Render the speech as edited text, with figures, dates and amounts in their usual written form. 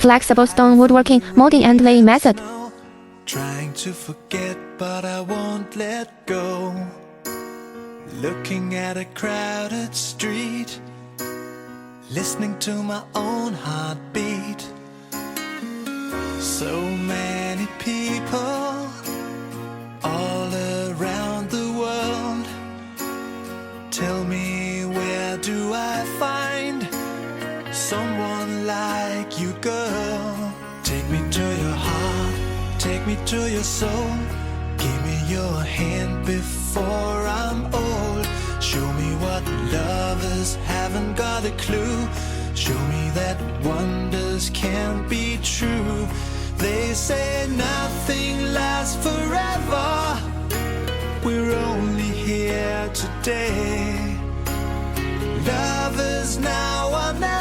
Flexible stone woodworking, molding and laying method. Trying to forget, but I won't let go. Looking at a crowded street, listening to my own heartbeat. So many people all around the world. Tell me, where do I find someone like you, girl? Take me to your heart, take me to your soul. Give me your hand before I'm old. Show me what lovers haven't got a clue. Show me that wonders can't be true. They say nothing lasts forever. We're only here today. Lovers now or never.